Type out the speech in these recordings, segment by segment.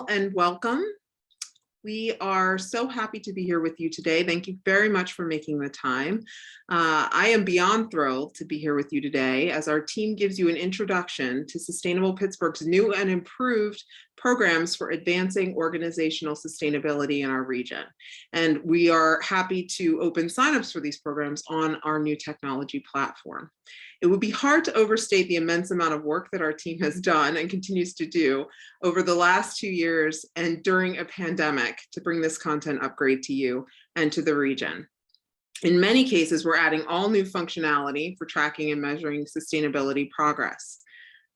And welcome. We are so happy to be here with you today. Thank you very much for making the time. I am beyond thrilled to be here with you today as our team gives you an introduction to Sustainable Pittsburgh's new and improved programs for advancing organizational sustainability in our region. And we are happy to open signups for these programs on our new technology platform. It would be hard to overstate the immense amount of work that our team has done and continues to do over the last 2 years and during a pandemic to bring this content upgrade to you and to the region. In many cases, we're adding all new functionality for tracking and measuring sustainability progress.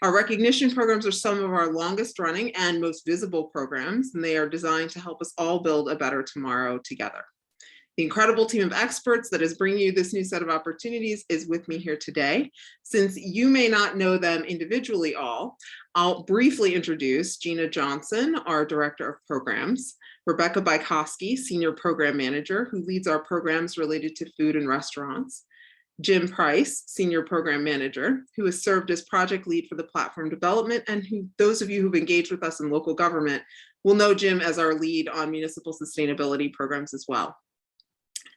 Our recognition programs are some of our longest running and most visible programs, and they are designed to help us all build a better tomorrow together. The incredible team of experts that is bringing you this new set of opportunities is with me here today. Since you may not know them individually all, I'll briefly introduce Gina Johnson, our Director of Programs, Rebecca Bykowski, Senior Program Manager, who leads our programs related to food and restaurants, Jim Price, Senior Program Manager, who has served as project lead for the platform development, and who those of you who've engaged with us in local government will know Jim as our lead on municipal sustainability programs as well.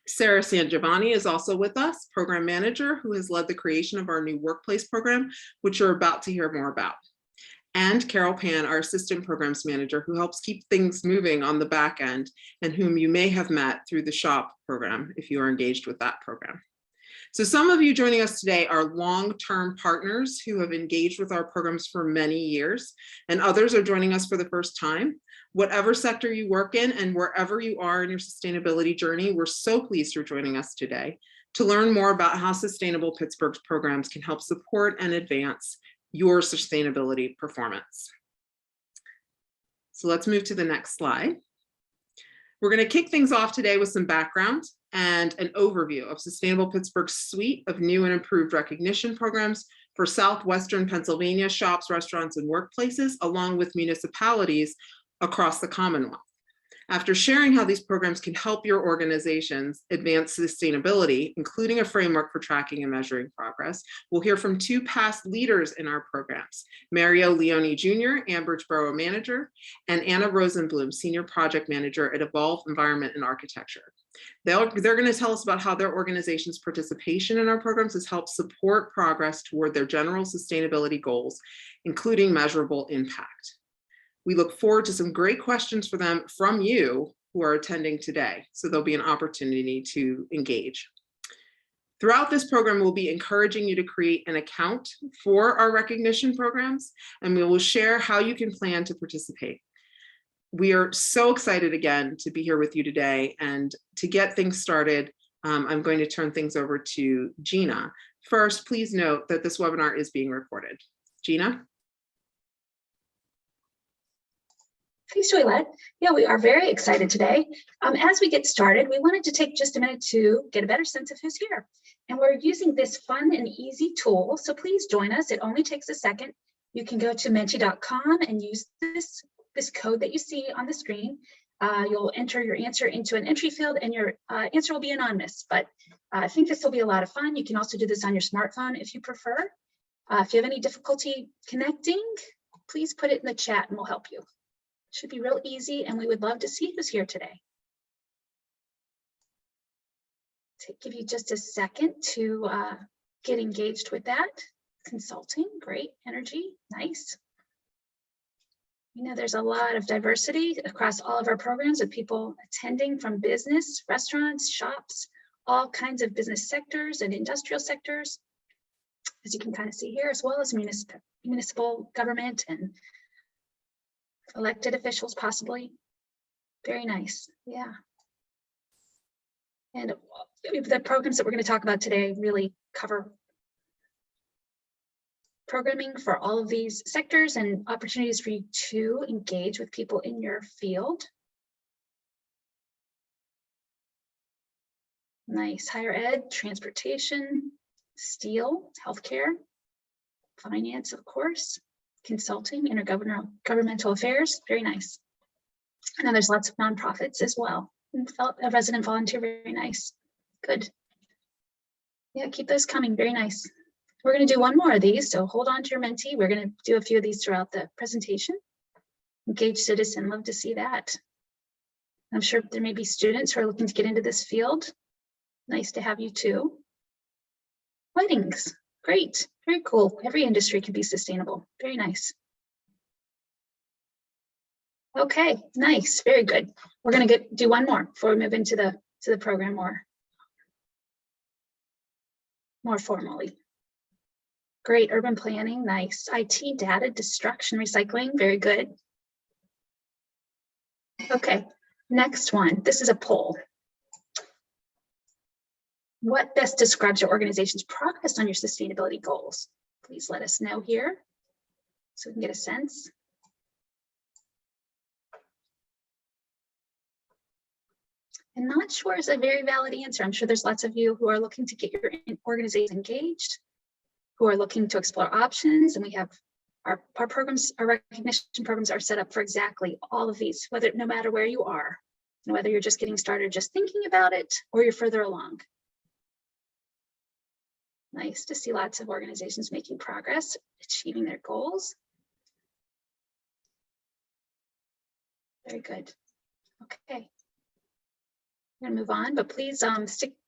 Sarah Sangiovanni is also with us, Program Manager, who has led the creation of our new workplace program, which you're about to hear more about. And Carol Pan, our Assistant Programs Manager, who helps keep things moving on the back end and whom you may have met through the SHOP program if you are engaged with that program. So some of you joining us today are long-term partners who have engaged with our programs for many years, and others are joining us for the first time. Whatever sector you work in and wherever you are in your sustainability journey, we're so pleased you're joining us today to learn more about how Sustainable Pittsburgh's programs can help support and advance your sustainability performance. So let's move to the next slide. We're going to kick things off today with some background and an overview of Sustainable Pittsburgh's suite of new and improved recognition programs for Southwestern Pennsylvania shops, restaurants, and workplaces, along with municipalities across the Commonwealth. After sharing how these programs can help your organizations advance sustainability, including a framework for tracking and measuring progress, we'll hear from two past leaders in our programs, Mario Leone Jr., Ambridge Borough Manager, and Anna Rosenblum, Senior Project Manager at Evolve Environment and Architecture. They're going to tell us about how their organization's participation in our programs has helped support progress toward their general sustainability goals, including measurable impact. We look forward to some great questions for them from you who are attending today. So there'll be an opportunity to engage. Throughout this program, we'll be encouraging you to create an account for our recognition programs, and we will share how you can plan to participate. We are so excited again to be here with you today, and to get things started, I'm going to turn things over to Gina. First, please note that this webinar is being recorded. Gina? Thanks, Joylette. Yeah, we are very excited today. As we get started, we wanted to take just a minute to get a better sense of who's here. And we're using this fun and easy tool, so please join us. It only takes a second. You can go to menchie.com and use this code that you see on the screen. You'll enter your answer into an entry field, and your answer will be anonymous. But I think this will be a lot of fun. You can also do this on your smartphone if you prefer. If you have any difficulty connecting, please put it in the chat and we'll help you. Should be real easy, and we would love to see who's here today. To give you just a second to get engaged with that. Consulting, great, energy, nice. You know, there's a lot of diversity across all of our programs with people attending from business, restaurants, shops, all kinds of business sectors and industrial sectors, as you can kind of see here, as well as municipal government and elected officials, possibly. Very nice, yeah. And the programs that we're going to talk about today really cover programming for all of these sectors and opportunities for you to engage with people in your field. Nice. Higher ed, transportation, steel, healthcare, finance, of course, consulting, intergovernmental affairs, very nice. And then there's lots of nonprofits as well. And a resident volunteer, very nice. Good. Yeah, keep those coming, very nice. We're going to do one more of these, so hold on to your Menchie. We're going to do a few of these throughout the presentation. Engaged citizen, love to see that. I'm sure there may be students who are looking to get into this field. Nice to have you too. Weddings, great, very cool. Every industry can be sustainable, very nice. Okay, nice, very good. We're gonna do one more before we move into the program more formally. Great, urban planning, nice. IT, data, destruction, recycling, very good. Okay, next one, this is a poll. What best describes your organization's progress on your sustainability goals? Please let us know here so we can get a sense. And not sure is a very valid answer. I'm sure there's lots of you who are looking to get your organization engaged, who are looking to explore options, and we have our programs, our recognition programs are set up for exactly all of these, no matter where you are, and whether you're just getting started, just thinking about it, or you're further along. Nice to see lots of organizations making progress, achieving their goals. Very good. Okay. I'm gonna move on, but please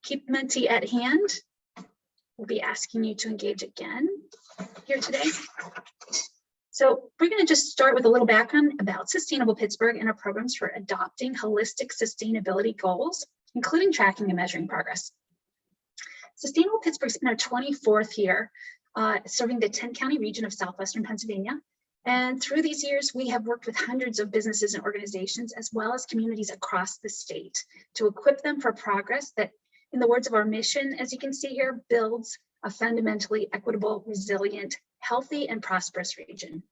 keep Menchie at hand. We'll be asking you to engage again here today. So we're going to just start with a little background about Sustainable Pittsburgh and our programs for adopting holistic sustainability goals, including tracking and measuring progress. Sustainable Pittsburgh's in our 24th year, serving the 10-county region of southwestern Pennsylvania. And through these years, we have worked with hundreds of businesses and organizations, as well as communities across the state, to equip them for progress that, in the words of our mission, as you can see here, builds a fundamentally equitable, resilient, healthy, and prosperous region.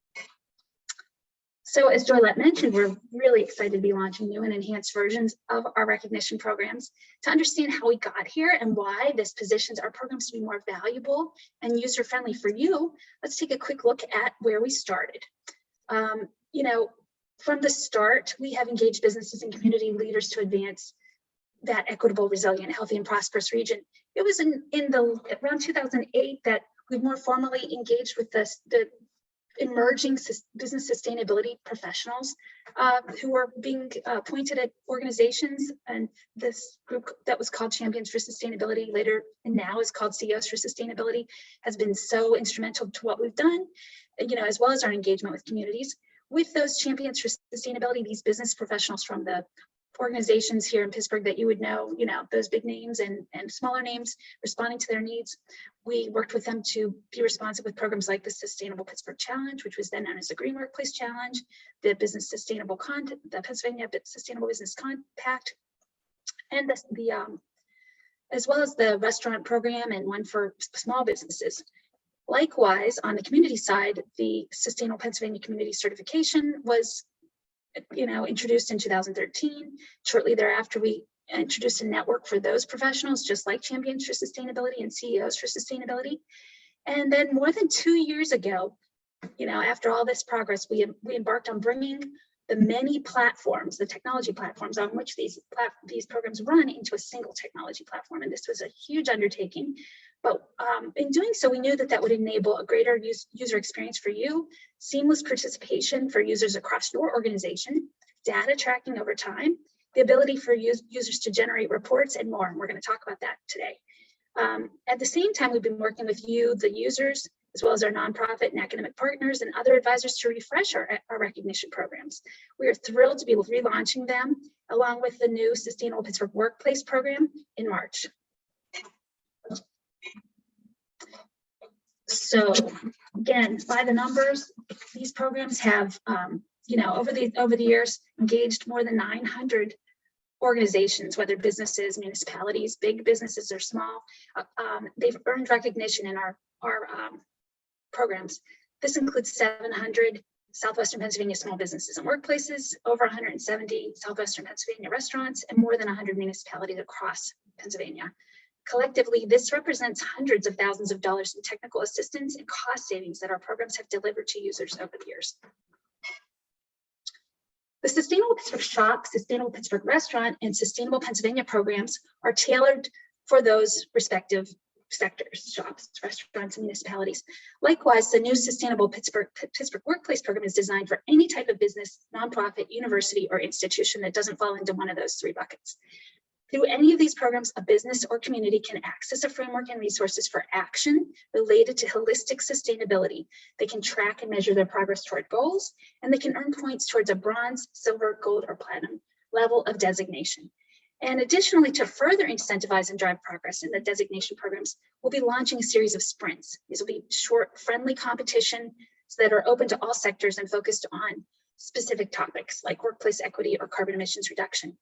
So as Joylette mentioned, we're really excited to be launching new and enhanced versions of our recognition programs to understand how we got here and why this positions our programs to be more valuable and user-friendly for you. Let's take a quick look at where we started. You know, from the start, we have engaged businesses and community leaders to advance that equitable, resilient, healthy, and prosperous region. It was around 2008 that we more formally engaged with the emerging business sustainability professionals who were being appointed at organizations, and this group that was called Champions for Sustainability later and now is called CEOs for Sustainability has been so instrumental to what we've done, you know, as well as our engagement with communities. With those Champions for Sustainability, these business professionals from the organizations here in Pittsburgh that you would know, those big names and smaller names responding to their needs. We worked with them to be responsive with programs like the Sustainable Pittsburgh Challenge, which was then known as the Green Workplace Challenge, the Pennsylvania Sustainable Business Compact, and as well as the restaurant program and one for small businesses. Likewise, on the community side, the Sustainable Pennsylvania Community Certification was introduced in 2013. Shortly thereafter, we introduced a network for those professionals, just like Champions for Sustainability and CEOs for Sustainability. And then more than 2 years ago, after all this progress, we embarked on bringing the many platforms, the technology platforms on which these programs run, into a single technology platform. And this was a huge undertaking. But in doing so, we knew that would enable a greater user experience for you, seamless participation for users across your organization, data tracking over time, the ability for users to generate reports, and more. And we're going to talk about that today. At the same time, we've been working with you, the users, as well as our nonprofit and academic partners and other advisors to refresh our recognition programs. We are thrilled to be relaunching them, along with the new Sustainable Pittsburgh Workplace program in March. So again, by the numbers, these programs have, over the years, engaged more than 900 organizations, whether businesses, municipalities, big businesses or small. They've earned recognition in our programs. This includes 700 Southwestern Pennsylvania small businesses and workplaces, over 170 Southwestern Pennsylvania restaurants, and more than 100 municipalities across Pennsylvania. Collectively, this represents hundreds of thousands of dollars in technical assistance and cost savings that our programs have delivered to users over the years. The Sustainable Pittsburgh Shop, Sustainable Pittsburgh Restaurant, and Sustainable Pennsylvania programs are tailored for those respective sectors, shops, restaurants, and municipalities. Likewise, the new Sustainable Pittsburgh Workplace Program is designed for any type of business, nonprofit, university, or institution that doesn't fall into one of those three buckets. Through any of these programs, a business or community can access a framework and resources for action related to holistic sustainability. They can track and measure their progress toward goals, and they can earn points towards a bronze, silver, gold, or platinum level of designation. And additionally, to further incentivize and drive progress in the designation programs, we'll be launching a series of sprints. These will be short, friendly competitions that are open to all sectors and focused on specific topics like workplace equity or carbon emissions reduction.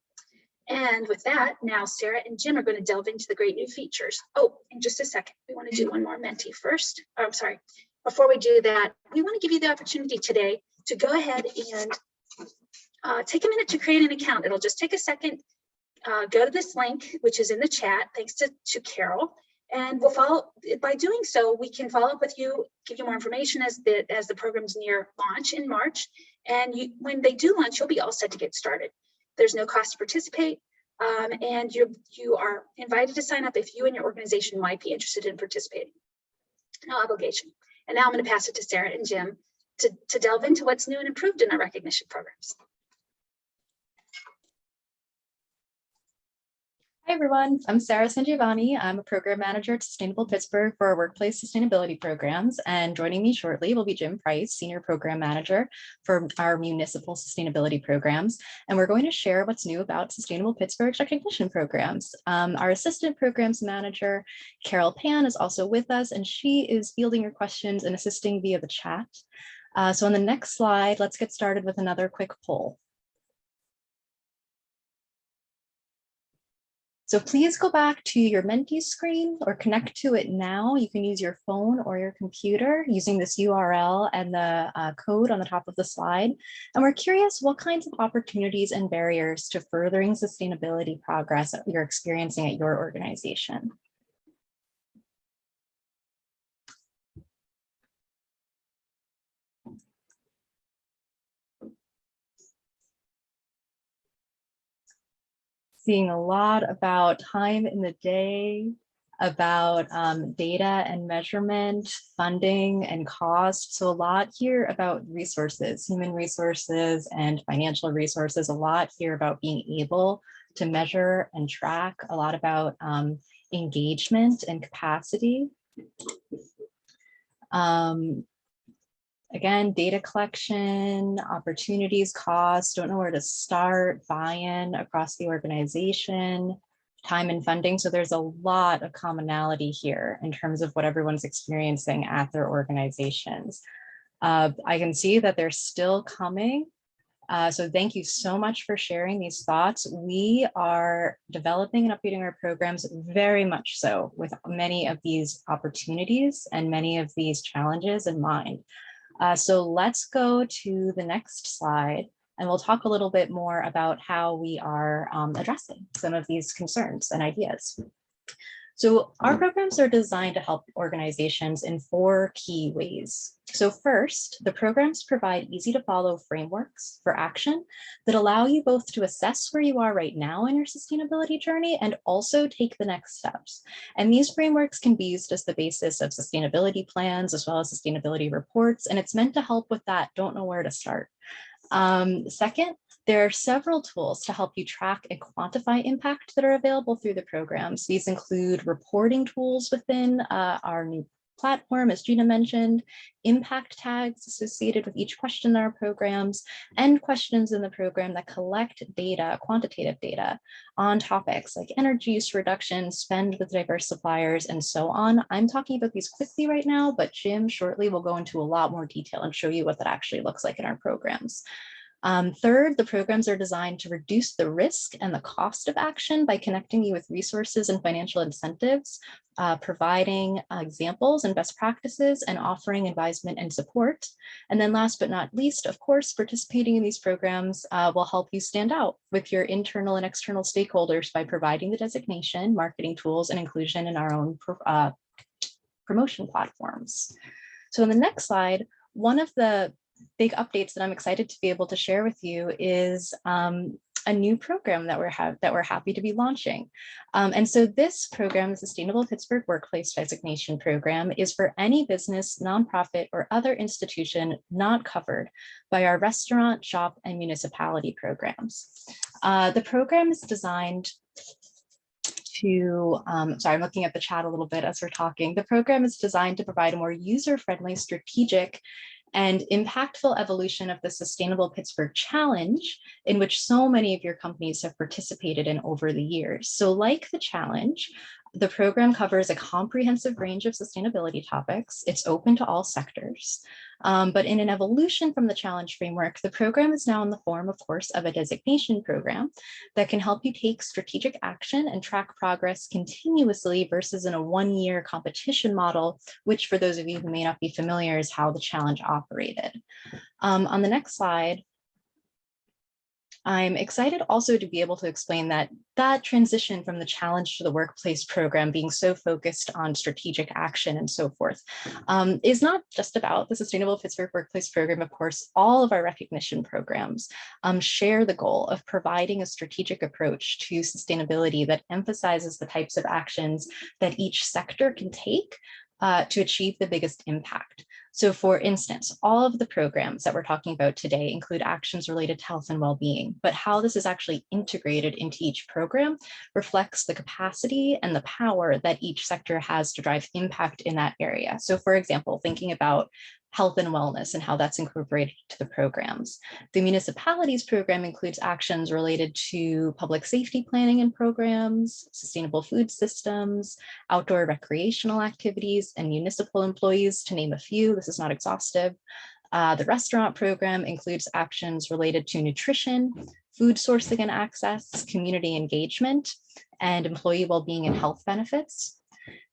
And with that, now Sarah and Jim are going to delve into the great new features. Oh, in just a second, we want to do one more Menchie first. Oh, I'm sorry. Before we do that, we want to give you the opportunity today to go ahead and take a minute to create an account. It'll just take a second. Go to this link, which is in the chat, thanks to Carol, and we'll follow. By doing so, we can follow up with you, give you more information as the programs near launch in March. And when they do launch, you'll be all set to get started. There's no cost to participate, and you are invited to sign up if you and your organization might be interested in participating. No obligation. And now I'm going to pass it to Sarah and Jim to delve into what's new and improved in our recognition programs. Hi everyone, I'm Sarah Sangiovanni. I'm a program manager at Sustainable Pittsburgh for our workplace sustainability programs, and joining me shortly will be Jim Price, senior program manager for our municipal sustainability programs. And we're going to share what's new about Sustainable Pittsburgh's recognition programs. Our assistant programs manager, Carol Pan, is also with us, and she is fielding your questions and assisting via the chat. So on the next slide, let's get started with another quick poll. So please go back to your Menchie screen or connect to it now. You can use your phone or your computer using this URL and the code on the top of the slide. And we're curious what kinds of opportunities and barriers to furthering sustainability progress that you're experiencing at your organization. Seeing a lot about time in the day, about data and measurement, funding and cost. So a lot here about resources, human resources and financial resources, a lot here about being able to measure and track, a lot about engagement and capacity. Again, data collection, opportunities, costs, don't know where to start, buy-in across the organization, time and funding. So there's a lot of commonality here in terms of what everyone's experiencing at their organizations. I can see that they're still coming. So thank you so much for sharing these thoughts. We are developing and updating our programs very much so with many of these opportunities and many of these challenges in mind. So let's go to the next slide, and we'll talk a little bit more about how we are addressing some of these concerns and ideas. So our programs are designed to help organizations in 4 key ways. So first, the programs provide easy to follow frameworks for action that allow you both to assess where you are right now in your sustainability journey and also take the next steps. And these frameworks can be used as the basis of sustainability plans as well as sustainability reports. And it's meant to help with that, don't know where to start. Second, there are several tools to help you track and quantify impact that are available through the programs. These include reporting tools within our new platform, as Gina mentioned, impact tags associated with each question in our programs, and questions in the program that collect data, quantitative data, on topics like energy use reduction, spend with diverse suppliers, and so on. I'm talking about these quickly right now, but Jim shortly will go into a lot more detail and show you what that actually looks like in our programs. Third, the programs are designed to reduce the risk and the cost of action by connecting you with resources and financial incentives, providing examples and best practices, and offering advisement and support. And then last but not least, of course, participating in these programs will help you stand out with your internal and external stakeholders by providing the designation, marketing tools, and inclusion in our own promotion platforms. So in the next slide, one of the big updates that I'm excited to be able to share with you is a new program that we're happy to be launching. And so this program, the Sustainable Pittsburgh Workplace Designation Program, is for any business, nonprofit, or other institution not covered by our restaurant, shop, and municipality programs. The program is designed to, sorry, I'm looking at the chat a little bit as we're talking. The program is designed to provide a more user-friendly, strategic, and impactful evolution of the Sustainable Pittsburgh Challenge, in which so many of your companies have participated in over the years. So like the challenge, the program covers a comprehensive range of sustainability topics. It's open to all sectors, but in an evolution from the challenge framework, the program is now in the form, of course, of a designation program that can help you take strategic action and track progress continuously versus in a one-year competition model, which for those of you who may not be familiar is how the challenge operated. On the next slide, I'm excited also to be able to explain that transition from the challenge to the workplace program being so focused on strategic action and so forth is not just about the Sustainable Pittsburgh Workplace Program. Of course, all of our recognition programs share the goal of providing a strategic approach to sustainability that emphasizes the types of actions that each sector can take to achieve the biggest impact. So for instance, all of the programs that we're talking about today include actions related to health and well-being, but how this is actually integrated into each program reflects the capacity and the power that each sector has to drive impact in that area. So for example, thinking about health and wellness and how that's incorporated to the programs. The municipalities program includes actions related to public safety planning and programs, sustainable food systems, outdoor recreational activities, and municipal employees, to name a few. This is not exhaustive. The restaurant program includes actions related to nutrition, food sourcing and access, community engagement, and employee well-being and health benefits.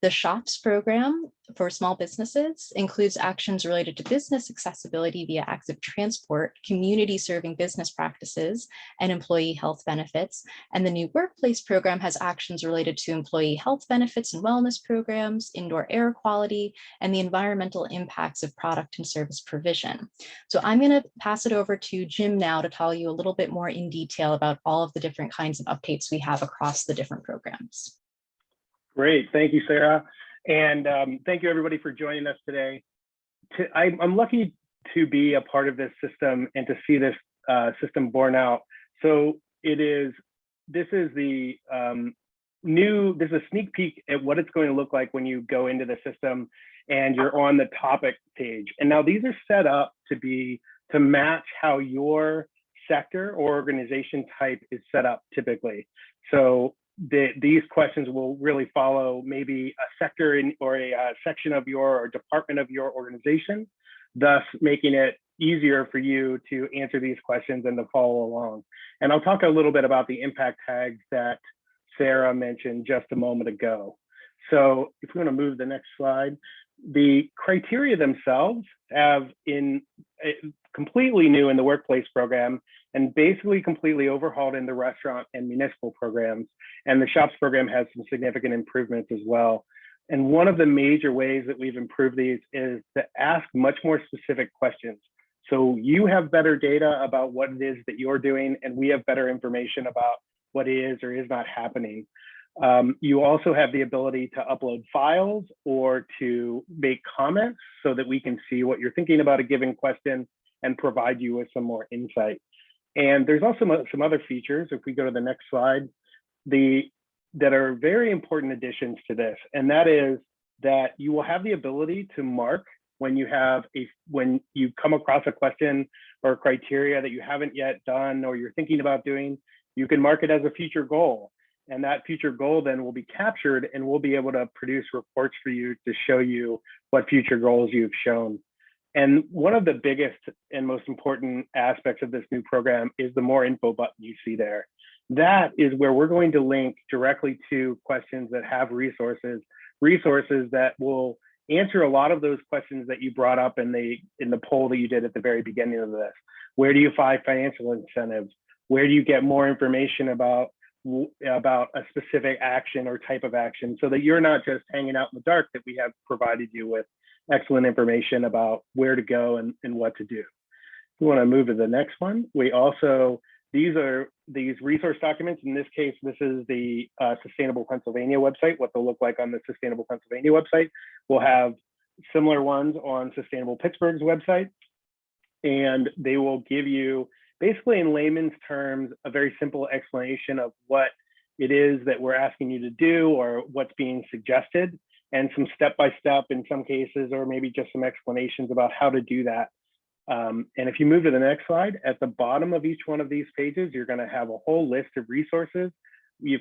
The SHOPS program for small businesses includes actions related to business accessibility via active transport, community serving business practices, and employee health benefits. And the new workplace program has actions related to employee health benefits and wellness programs, indoor air quality, and the environmental impacts of product and service provision. So I'm going to pass it over to Jim now to tell you a little bit more in detail about all of the different kinds of updates we have across the different programs. Great, thank you, Sarah. And thank you everybody for joining us today. I'm lucky to be a part of this system and to see this system born out. So this is a sneak peek at what it's going to look like when you go into the system and you're on the topic page. And now these are set up to match how your sector or organization type is set up typically. So these questions will really follow maybe a sector or a section of or department of your organization, thus making it easier for you to answer these questions and to follow along. And I'll talk a little bit about the impact tags that Sarah mentioned just a moment ago. So if we're going to move the next slide, the criteria themselves have completely new in the workplace program and basically completely overhauled in the restaurant and municipal programs. And the SHOPS program has some significant improvements as well. And one of the major ways that we've improved these is to ask much more specific questions. So you have better data about what it is that you're doing, and we have better information about what is or is not happening. You also have the ability to upload files or to make comments so that we can see what you're thinking about a given question and provide you with some more insight. And there's also some other features, if we go to the next slide, that are very important additions to this. And that is that you will have the ability to mark when you come across a question or criteria that you haven't yet done or you're thinking about doing, you can mark it as a future goal. And that future goal then will be captured and we'll be able to produce reports for you to show you what future goals you've shown. And one of the biggest and most important aspects of this new program is the more info button you see there. That is where we're going to link directly to questions that have resources that will answer a lot of those questions that you brought up in the poll that you did at the very beginning of this. Where do you find financial incentives? Where do you get more information about a specific action or type of action so that you're not just hanging out in the dark, that we have provided you with excellent information about where to go and what to do. We want to move to the next one. These are these resource documents. In this case, this is the Sustainable Pennsylvania website, what they'll look like on the Sustainable Pennsylvania website. We'll have similar ones on Sustainable Pittsburgh's website, and they will give you, basically in layman's terms, a very simple explanation of what it is that we're asking you to do or what's being suggested, and some step-by-step in some cases, or maybe just some explanations about how to do that. And if you move to the next slide, at the bottom of each one of these pages, you're going to have a whole list of resources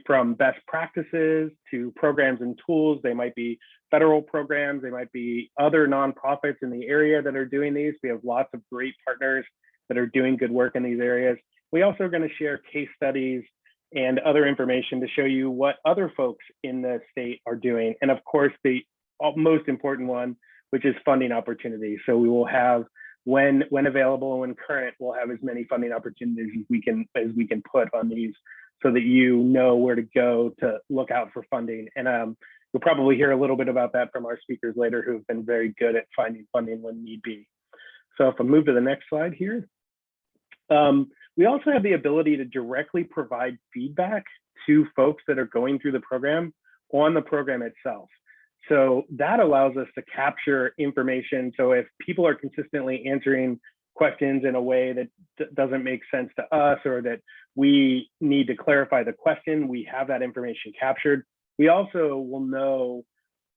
from best practices to programs and tools. They might be federal programs, they might be other nonprofits in the area that are doing these. We have lots of great partners that are doing good work in these areas. We also are going to share case studies and other information to show you what other folks in the state are doing. And of course, the most important one, which is funding opportunities. So we will have, when available and when current, we'll have as many funding opportunities as we can put on these, so that you know where to go to look out for funding. And you'll probably hear a little bit about that from our speakers later, who have been very good at finding funding when need be. So if I move to the next slide here. We also have the ability to directly provide feedback to folks that are going through the program on the program itself. So that allows us to capture information. So if people are consistently answering questions in a way that doesn't make sense to us, or that we need to clarify the question, we have that information captured. We also will know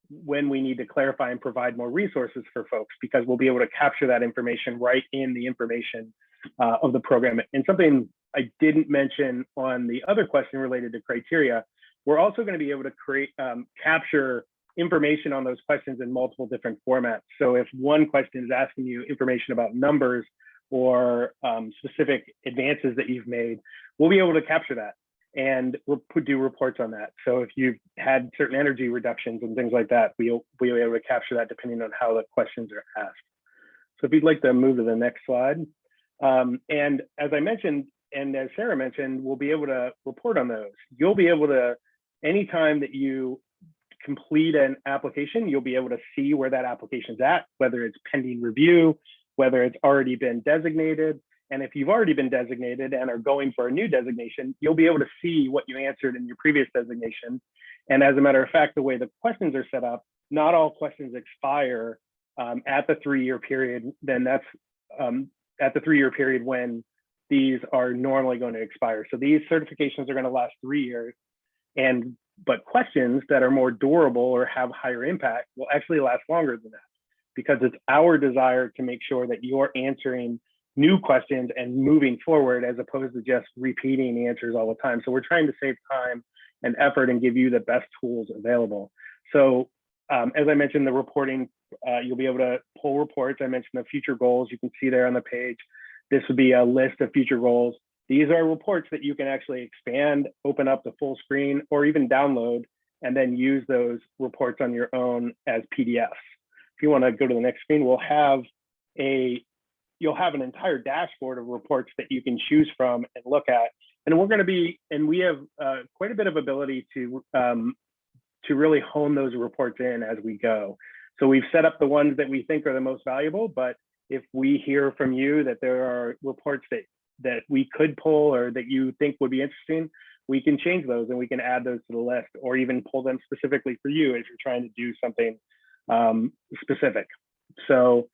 when we need to clarify and provide more resources for folks, because we'll be able to capture that information right in the information of the program. And something I didn't mention on the other question related to criteria, we're also going to be able to capture information on those questions in multiple different formats. So if one question is asking you information about numbers or specific advances that you've made, we'll be able to capture that, and we'll do reports on that. So if you've had certain energy reductions and things like that, we'll be able to capture that depending on how the questions are asked. So if you'd like to move to the next slide. And as I mentioned, and as Sarah mentioned, we'll be able to report on those. You'll be able to, anytime that you complete an application, you'll be able to see where that application's at, whether it's pending review, whether it's already been designated. And if you've already been designated and are going for a new designation, you'll be able to see what you answered in your previous designation. And as a matter of fact, the way the questions are set up, not all questions expire at the 3-year period. Then that's at the 3-year period when these are normally going to expire. So these certifications are going to last 3 years, but questions that are more durable or have higher impact will actually last longer than that, because it's our desire to make sure that you're answering new questions and moving forward, as opposed to just repeating answers all the time. So we're trying to save time and effort and give you the best tools available. So as I mentioned, the reporting, you'll be able to pull reports. I mentioned the future goals. You can see there on the page. This would be a list of future goals. These are reports that you can actually expand, open up the full screen, or even download, and then use those reports on your own as PDFs. If you want to go to the next screen, you'll have an entire dashboard of reports that you can choose from and look at. And we have quite a bit of ability to really hone those reports in as we go. So we've set up the ones that we think are the most valuable, but if we hear from you that there are reports that we could pull or that you think would be interesting, we can change those and we can add those to the list, or even pull them specifically for you if you're trying to do something specific. So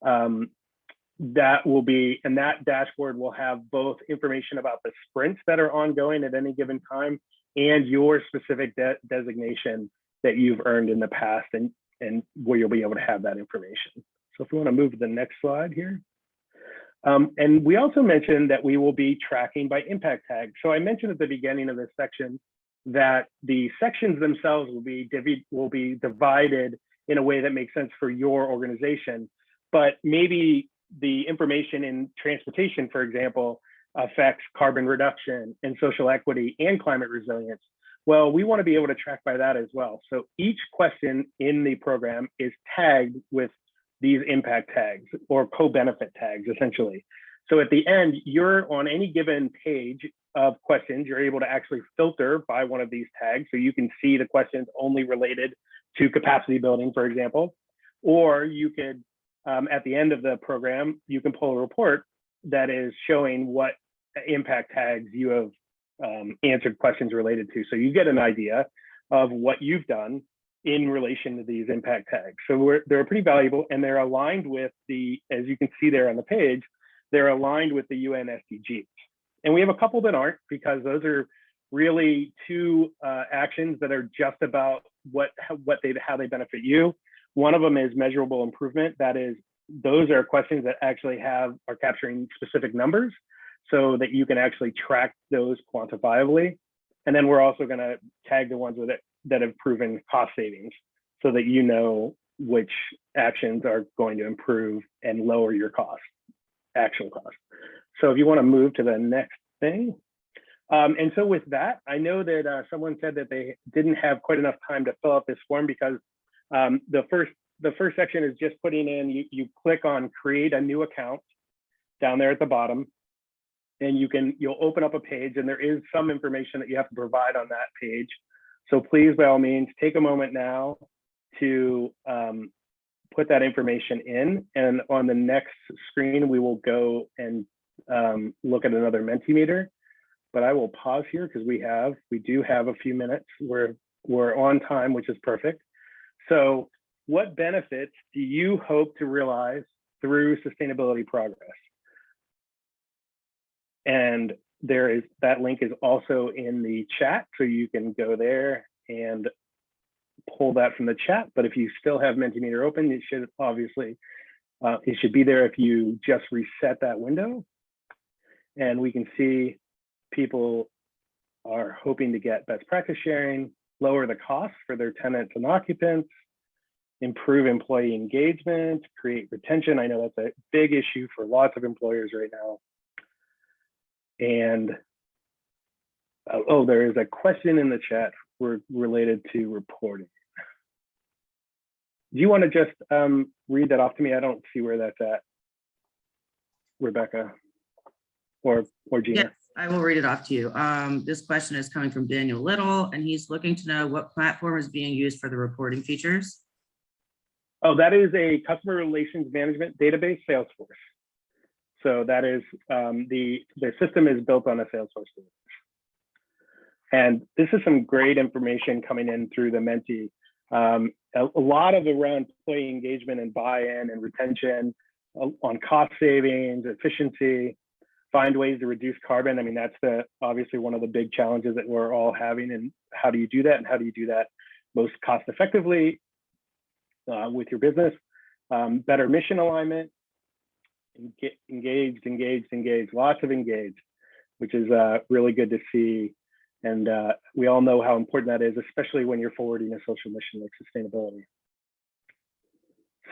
that will be, and that dashboard will have both information about the sprints that are ongoing at any given time and your specific designation that you've earned in the past, and where you'll be able to have that information. So if we want to move to the next slide here. And we also mentioned that we will be tracking by impact tag. So I mentioned at the beginning of this section that the sections themselves will be divided in a way that makes sense for your organization, but maybe the information in transportation, for example, affects carbon reduction and social equity and climate resilience. Well, we want to be able to track by that as well. So each question in the program is tagged with these impact tags, or co-benefit tags, essentially. So at the end, you're on any given page of questions, you're able to actually filter by one of these tags. So you can see the questions only related to capacity building, for example, or you could, at the end of the program, you can pull a report that is showing what impact tags you have answered questions related to. So you get an idea of what you've done in relation to these impact tags. So they're pretty valuable, and they're aligned with the, as you can see there on the page, they're aligned with the UN SDGs. And we have a couple that aren't, because those are really two actions that are just about how they benefit you. One of them is measurable improvement. That is, those are questions that actually are capturing specific numbers so that you can actually track those quantifiably. And then we're also going to tag the ones with it that have proven cost savings, so that you know which actions are going to improve and lower your cost, actual cost. So if you want to move to the next thing. And so with that, I know that someone said that they didn't have quite enough time to fill out this form, because the first section is just putting in, you click on create a new account down there at the bottom, and you'll open up a page, and there is some information that you have to provide on that page. So please, by all means, take a moment now to put that information in. And on the next screen, we will go and look at another Mentimeter. But I will pause here because we do have a few minutes. We're on time, which is perfect. So what benefits do you hope to realize through sustainability progress? And that link is also in the chat, so you can go there and pull that from the chat. But if you still have Mentimeter open, it should obviously, it should be there if you just reset that window. And we can see people are hoping to get best practice sharing, lower the costs for their tenants and occupants, improve employee engagement, create retention. I know that's a big issue for lots of employers right now. And there is a question in the chat related to reporting. Do you want to just read that off to me? I don't see where that's at, Rebecca or Gina. Yes, I will read it off to you. This question is coming from Daniel Little, and he's looking to know what platform is being used for the reporting features. Oh, that is a customer relations management database, Salesforce. So that is, the system is built on a Salesforce database. And this is some great information coming in through the Menchie. A lot of around employee engagement and buy-in and retention, on cost savings, efficiency, find ways to reduce carbon. I mean, that's obviously one of the big challenges that we're all having, and how do you do that, and how do you do that most cost effectively with your business? Better mission alignment, engaged, lots of engaged, which is really good to see. And we all know how important that is, especially when you're forwarding a social mission like sustainability.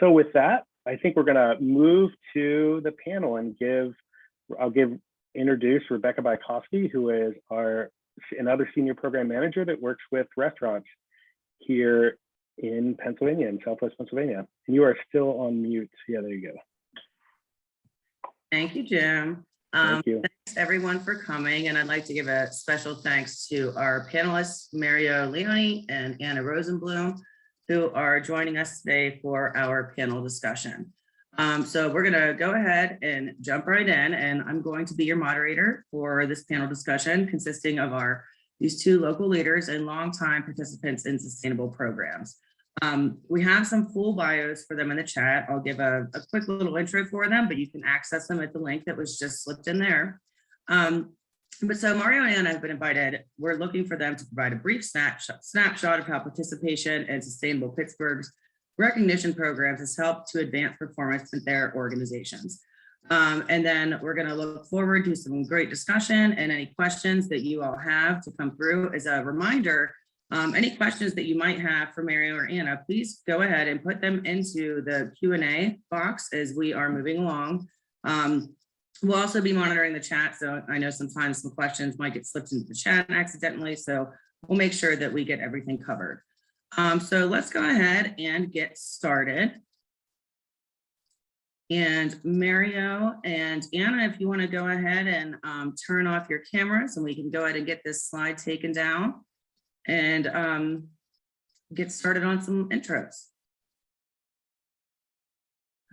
So with that, I think we're gonna move to the panel and introduce Rebecca Bykowski, who is another senior program manager that works with restaurants here in Pennsylvania, in Southwest Pennsylvania. And you are still on mute. Yeah, there you go. Thank you, Jim. Thank you. Thanks everyone for coming. And I'd like to give a special thanks to our panelists, Mario Leone and Anna Rosenblum, who are joining us today for our panel discussion. So we're gonna go ahead and jump right in, and I'm going to be your moderator for this panel discussion, consisting of these two local leaders and longtime participants in sustainable programs. We have some full bios for them in the chat. I'll give a quick little intro for them, but you can access them at the link that was just slipped in there. But so Mario and Anna have been invited. We're looking for them to provide a brief snapshot of how participation in Sustainable Pittsburgh's recognition programs has helped to advance performance in their organizations. And then we're going to look forward to some great discussion and any questions that you all have to come through. As a reminder, any questions that you might have for Mario or Anna, please go ahead and put them into the Q&A box as we are moving along. We'll also be monitoring the chat, so I know sometimes some questions might get slipped into the chat accidentally, so we'll make sure that we get everything covered. So let's go ahead and get started. And Mario and Anna, if you want to go ahead and turn off your cameras, and we can go ahead and get this slide taken down and get started on some intros.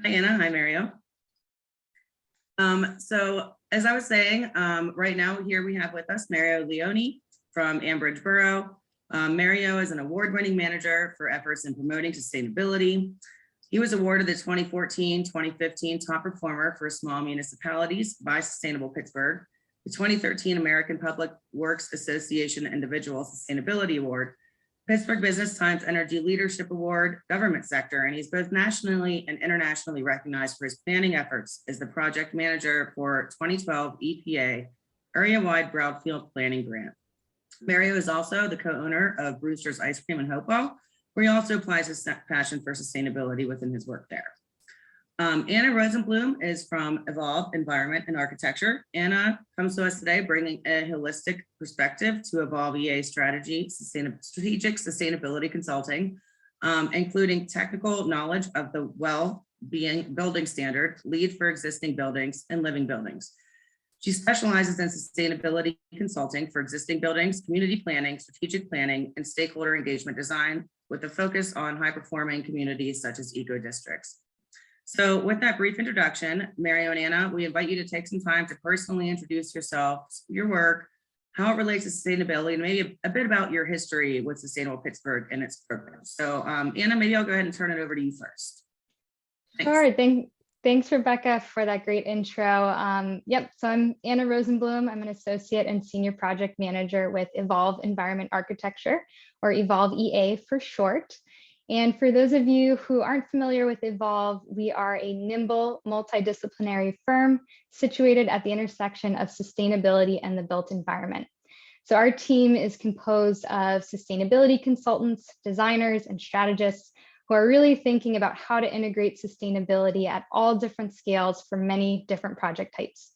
Hi, Anna. Hi, Mario. So as I was saying, right now here we have with us Mario Leone from Ambridge Borough. Mario is an award-winning manager for efforts in promoting sustainability. He was awarded the 2014-2015 Top Performer for Small Municipalities by Sustainable Pittsburgh, the 2013 American Public Works Association Individual Sustainability Award, Pittsburgh Business Times Energy Leadership Award, Government Sector, and he's both nationally and internationally recognized for his planning efforts as the project manager for 2012 EPA Area-Wide Brownfield Planning Grant. Mario is also the co-owner of Brewster's Ice Cream in Hopewell, where he also applies his passion for sustainability within his work there. Anna Rosenblum is from Evolve Environment and Architecture. Anna comes to us today bringing a holistic perspective to Evolve EA strategic sustainability consulting, including technical knowledge of the well-being building standard, lead for existing buildings and living buildings. She specializes in sustainability consulting for existing buildings, community planning, strategic planning, and stakeholder engagement design with a focus on high-performing communities such as eco-districts. So with that brief introduction, Mario and Anna, we invite you to take some time to personally introduce yourselves, your work, how it relates to sustainability, and maybe a bit about your history with Sustainable Pittsburgh and its programs. So Anna, maybe I'll go ahead and turn it over to you first. Thanks. Sure, thanks Rebecca for that great intro. So I'm Anna Rosenblum. I'm an associate and senior project manager with Evolve Environment Architecture, or Evolve EA for short. And for those of you who aren't familiar with Evolve, we are a nimble, multidisciplinary firm situated at the intersection of sustainability and the built environment. So our team is composed of sustainability consultants, designers, and strategists who are really thinking about how to integrate sustainability at all different scales for many different project types.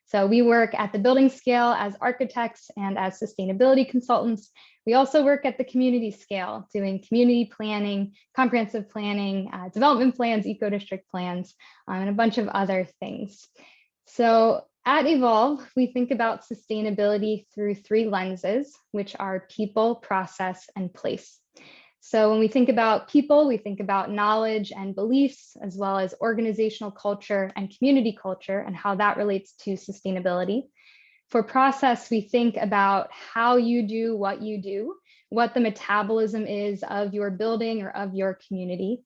So we work at the building scale as architects and as sustainability consultants. We also work at the community scale, doing community planning, comprehensive planning, development plans, eco-district plans, and a bunch of other things. So at Evolve, we think about sustainability through three lenses, which are people, process, and place. So when we think about people, we think about knowledge and beliefs, as well as organizational culture and community culture and how that relates to sustainability. For process, we think about how you do, what the metabolism is of your building or of your community.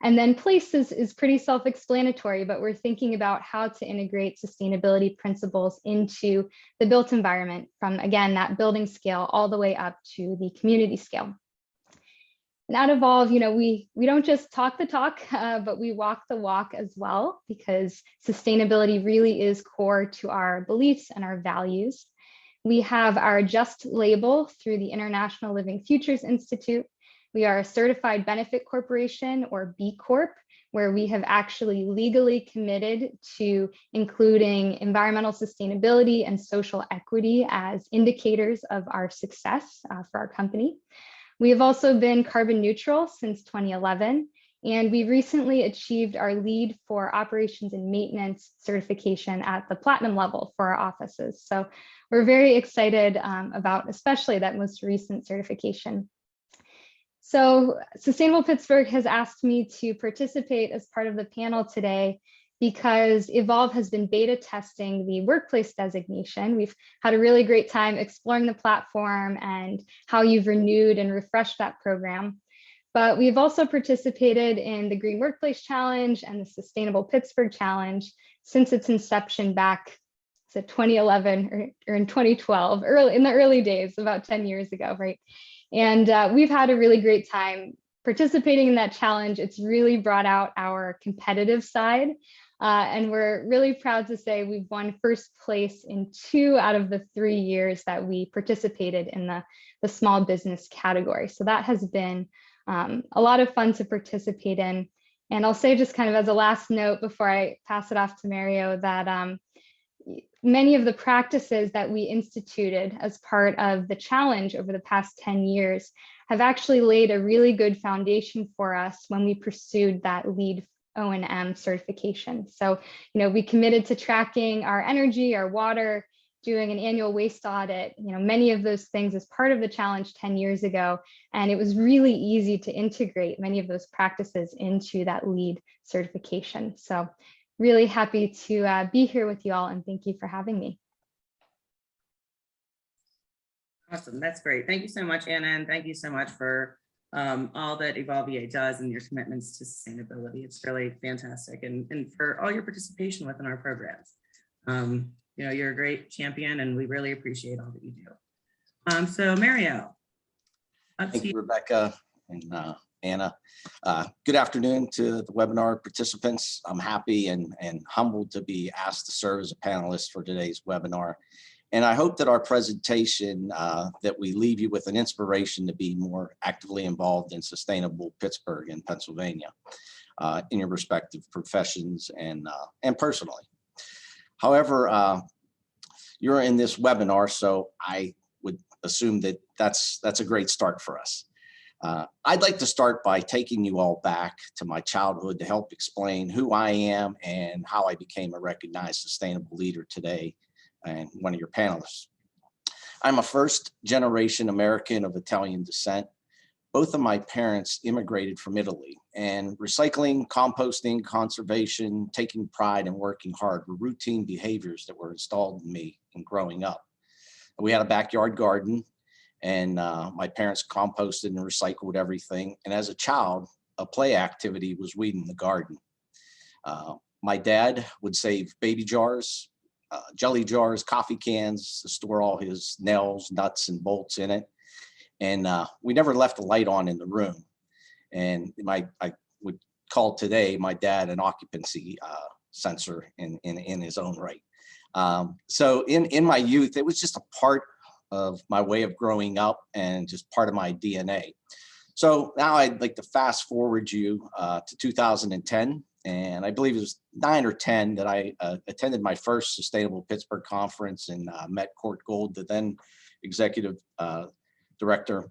And then place is pretty self-explanatory, but we're thinking about how to integrate sustainability principles into the built environment from, again, that building scale all the way up to the community scale. And at Evolve, we don't just talk the talk, but we walk the walk as well, because sustainability really is core to our beliefs and our values. We have our JUST label through the International Living Futures Institute. We are a certified benefit corporation, or B Corp, where we have actually legally committed to including environmental sustainability and social equity as indicators of our success for our company. We have also been carbon neutral since 2011, and we recently achieved our LEED for operations and maintenance certification at the platinum level for our offices. So we're very excited about especially that most recent certification. So Sustainable Pittsburgh has asked me to participate as part of the panel today because Evolve has been beta testing the workplace designation. We've had a really great time exploring the platform and how you've renewed and refreshed that program. But we've also participated in the Green Workplace Challenge and the Sustainable Pittsburgh Challenge since its inception back to 2011 or in 2012, in the early days, about 10 years ago, right? And we've had a really great time participating in that challenge. It's really brought out our competitive side. And we're really proud to say we've won first place in 2 out of the 3 years that we participated in the small business category. So that has been a lot of fun to participate in. And I'll say, just kind of as a last note before I pass it off to Mario, that many of the practices that we instituted as part of the challenge over the past 10 years have actually laid a really good foundation for us when we pursued that LEED O&M certification. So, we committed to tracking our energy, our water, doing an annual waste audit, many of those things as part of the challenge 10 years ago. And it was really easy to integrate many of those practices into that LEED certification. So really happy to be here with you all, and thank you for having me. Awesome, that's great. Thank you so much, Anna, and thank you so much for all that Evolve EA does and your commitments to sustainability. It's really fantastic, and for all your participation within our programs. You know, you're a great champion, and we really appreciate all that you do. So Mario. Thank you, Rebecca and Anna. Good afternoon to the webinar participants. I'm happy and humbled to be asked to serve as a panelist for today's webinar. And I hope that our presentation, that we leave you with an inspiration to be more actively involved in sustainable Pittsburgh and Pennsylvania in your respective professions and personally. However, you're in this webinar, so I would assume that that's a great start for us. I'd like to start by taking you all back to my childhood to help explain who I am and how I became a recognized sustainable leader today and one of your panelists. I'm a first generation American of Italian descent. Both of my parents immigrated from Italy, and recycling, composting, conservation, taking pride and working hard were routine behaviors that were installed in me in growing up. We had a backyard garden, and my parents composted and recycled everything. And as a child, a play activity was weeding the garden. My dad would save baby jars, jelly jars, coffee cans to store all his nails, nuts, and bolts in it. And we never left a light on in the room. And I would call today my dad an occupancy sensor in his own right. So in my youth, it was just a part of my way of growing up and just part of my DNA. So now I'd like to fast forward you to 2010. And I believe it was 9 or 10 that I attended my first Sustainable Pittsburgh conference and met Court Gold, the then executive director.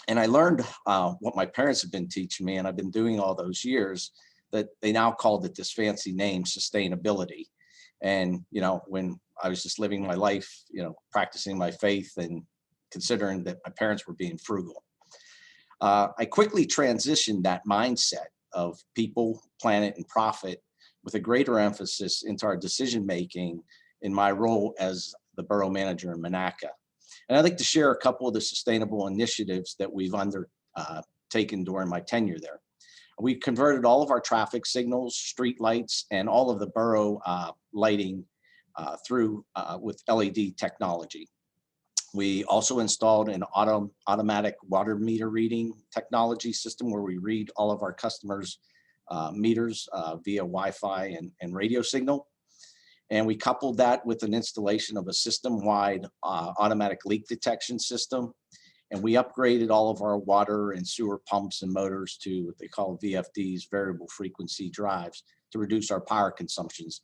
And I learned what my parents had been teaching me, and I've been doing all those years, that they now called it this fancy name, sustainability. And, you know, when I was just living my life, you know, practicing my faith and considering that my parents were being frugal. I quickly transitioned that mindset of people, planet, and profit with a greater emphasis into our decision-making in my role as the borough manager in Monaca. And I'd like to share a couple of the sustainable initiatives that we've undertaken during my tenure there. We converted all of our traffic signals, street lights, and all of the borough lighting with LED technology. We also installed an automatic water meter reading technology system where we read all of our customers' meters via Wi-Fi and radio signal. And we coupled that with an installation of a system-wide automatic leak detection system. And we upgraded all of our water and sewer pumps and motors to what they call VFDs, variable frequency drives, to reduce our power consumptions.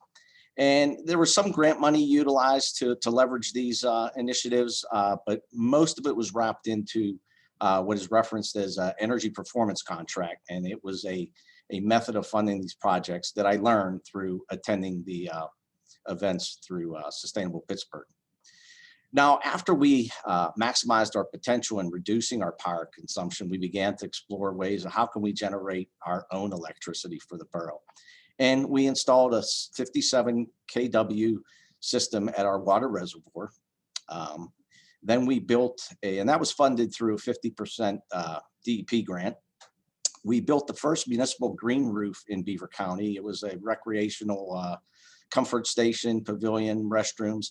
And there was some grant money utilized to leverage these initiatives, but most of it was wrapped into what is referenced as an energy performance contract. And it was a method of funding these projects that I learned through attending the events through Sustainable Pittsburgh. Now, after we maximized our potential in reducing our power consumption, we began to explore ways of how can we generate our own electricity for the borough. And we installed a 57 kW system at our water reservoir. Then we built and that was funded through a 50% DEP grant. We built the first municipal green roof in Beaver County. It was a recreational comfort station, pavilion, restrooms.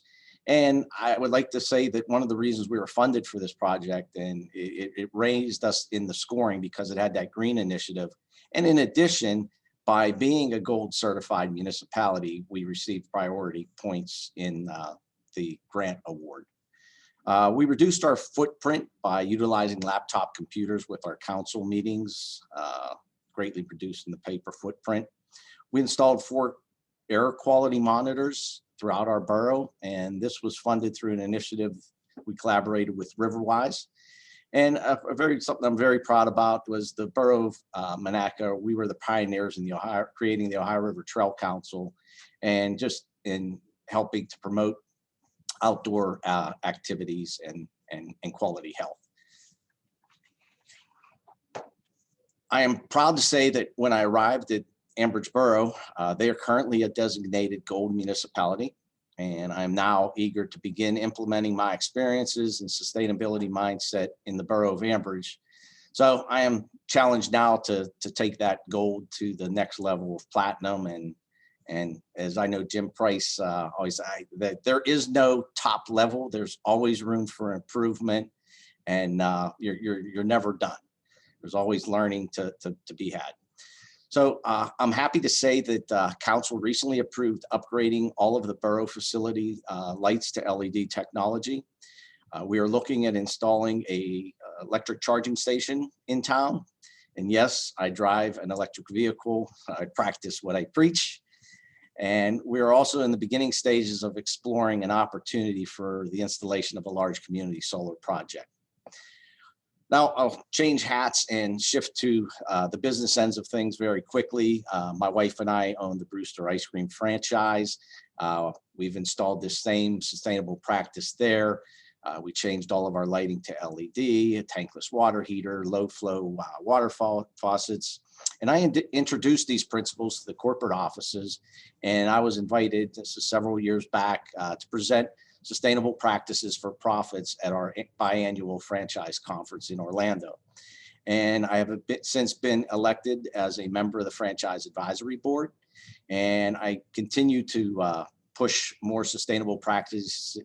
And I would like to say that one of the reasons we were funded for this project, and it raised us in the scoring because it had that green initiative. And in addition, by being a gold certified municipality, we received priority points in the grant award. We reduced our footprint by utilizing laptop computers with our council meetings, greatly reducing the paper footprint. We installed 4 air quality monitors throughout our borough, and this was funded through an initiative we collaborated with Riverwise. And something I'm very proud about was the borough of Monaca. We were the pioneers in creating the Ohio River Trail Council, and just in helping to promote outdoor activities and quality health. I am proud to say that when I arrived at Ambridge Borough. They are currently a designated gold municipality, and I'm now eager to begin implementing my experiences and sustainability mindset in the borough of Ambridge. So I am challenged now to take that gold to the next level of platinum. And as I know, Jim Price always say that there is no top level. There's always room for improvement, and you're never done. There's always learning to be had. So I'm happy to say that council recently approved upgrading all of the borough facility lights to LED technology. We are looking at installing a electric charging station in town. And yes, I drive an electric vehicle. I practice what I preach. And we're also in the beginning stages of exploring an opportunity for the installation of a large community solar project. Now I'll change hats and shift to the business ends of things very quickly. My wife and I own the Brewster Ice Cream franchise. We've installed this same sustainable practice there. We changed all of our lighting to LED, a tankless water heater, low flow water faucets. And I introduced these principles to the corporate offices, and I was invited, this is several years back, to present sustainable practices for profits at our biannual franchise conference in Orlando. And I have since been elected as a member of the franchise advisory board, and I continue to push more sustainable practices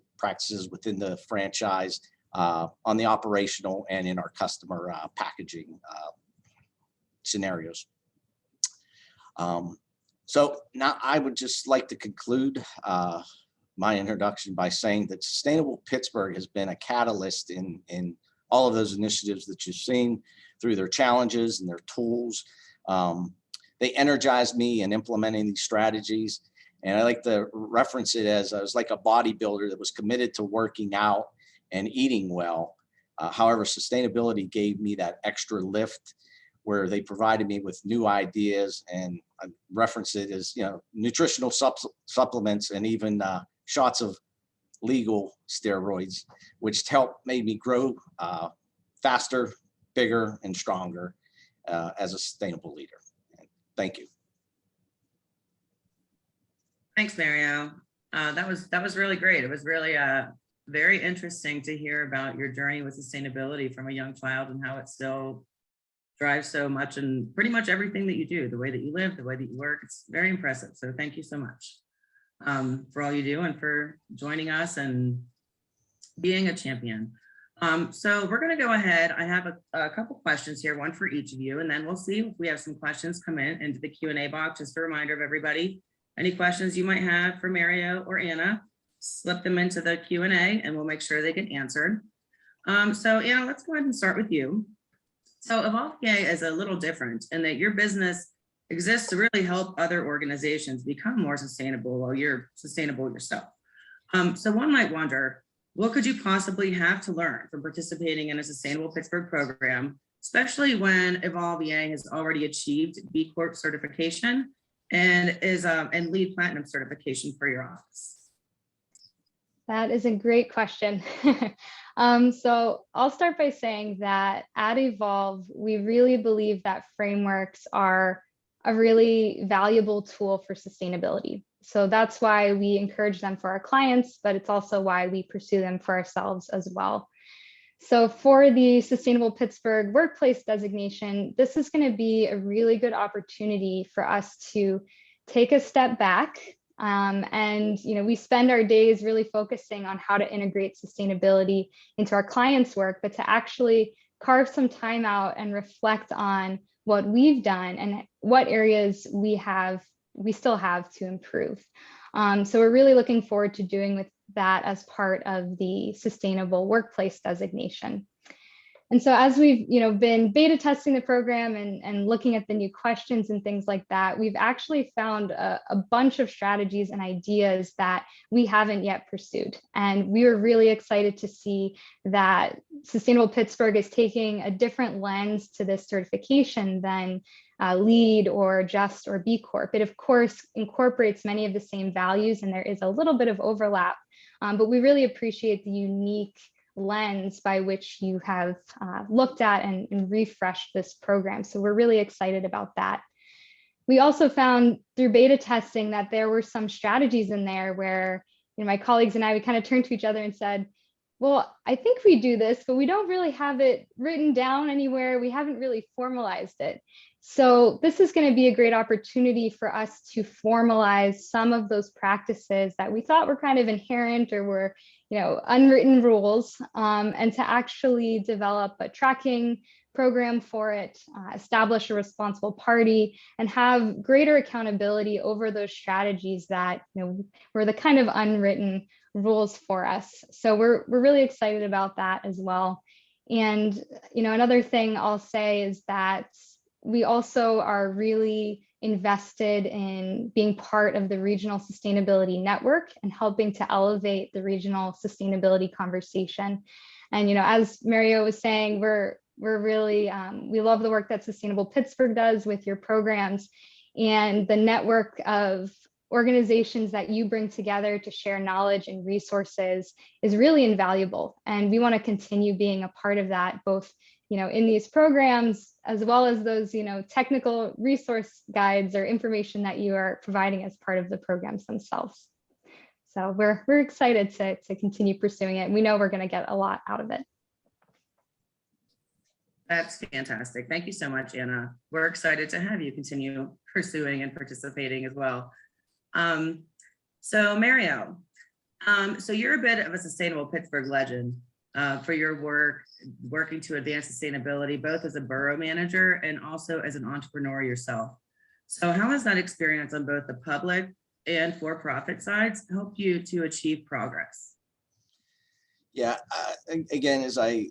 within the franchise on the operational and in our customer packaging scenarios. So now I would just like to conclude my introduction by saying that Sustainable Pittsburgh has been a catalyst in all of those initiatives that you've seen through their challenges and their tools. They energized me in implementing these strategies. And I like to reference it as I was like a bodybuilder that was committed to working out and eating well. However, sustainability gave me that extra lift where they provided me with new ideas, and I reference it as, nutritional supplements and even shots of legal steroids, which helped made me grow faster, bigger, and stronger as a sustainable leader. Thank you. Thanks, Mario. That was really great. It was really very interesting to hear about your journey with sustainability from a young child and how it still drives so much and pretty much everything that you do, the way that you live, the way that you work. It's very impressive. So thank you so much for all you do and for joining us and being a champion. So we're going to go ahead. I have a couple questions here, one for each of you, and then we'll see if we have some questions come in into the Q&A box. Just a reminder of everybody, any questions you might have for Mario or Anna, slip them into the Q&A and we'll make sure they get answered. So Anna, let's go ahead and start with you. So Evolve PA is a little different in that your business exists to really help other organizations become more sustainable while you're sustainable yourself. So one might wonder, what could you possibly have to learn from participating in a Sustainable Pittsburgh program, especially when Evolve EA has already achieved B Corp certification and is and LEED Platinum certification for your office? That is a great question. So I'll start by saying that at Evolve, we really believe that frameworks are a really valuable tool for sustainability. So that's why we encourage them for our clients, but it's also why we pursue them for ourselves as well. So for the Sustainable Pittsburgh Workplace designation, this is going to be a really good opportunity for us to take a step back. And we spend our days really focusing on how to integrate sustainability into our clients' work, but to actually carve some time out and reflect on what we've done and what areas we still have to improve. So we're really looking forward to doing with that as part of the Sustainable Workplace designation. And so as we've been beta testing the program and looking at the new questions and things like that, we've actually found a bunch of strategies and ideas that we haven't yet pursued. And we were really excited to see that Sustainable Pittsburgh is taking a different lens to this certification than LEED or JUST or B Corp. It of course incorporates many of the same values and there is a little bit of overlap, but we really appreciate the unique lens by which you have looked at and refreshed this program. So we're really excited about that. we also found through beta testing that there were some strategies in there where, my colleagues and I, we kind of turned to each other and said, well, I think we do this, but we don't really have it written down anywhere. We haven't really formalized it. So this is going to be a great opportunity for us to formalize some of those practices that we thought were kind of inherent or were, unwritten rules, and to actually develop a tracking program for it, establish a responsible party, and have greater accountability over those strategies that were the kind of unwritten rules for us. So we're really excited about that as well. And another thing I'll say is that we also are really invested in being part of the regional sustainability network and helping to elevate the regional sustainability conversation. And as Mario was saying, we're really, we love the work that Sustainable Pittsburgh does with your programs, and the network of organizations that you bring together to share knowledge and resources is really invaluable. And we want to continue being a part of that, both in these programs, as well as those, technical resource guides or information that you are providing as part of the programs themselves. So we're excited to continue pursuing it. And we know we're going to get a lot out of it. That's fantastic. Thank you so much, Anna. We're excited to have you continue pursuing and participating as well. So Mario, so you're a bit of a Sustainable Pittsburgh legend for your work, working to advance sustainability, both as a borough manager and also as an entrepreneur yourself. So how has that experience on both the public and for-profit sides helped you to achieve progress? Yeah, again, as I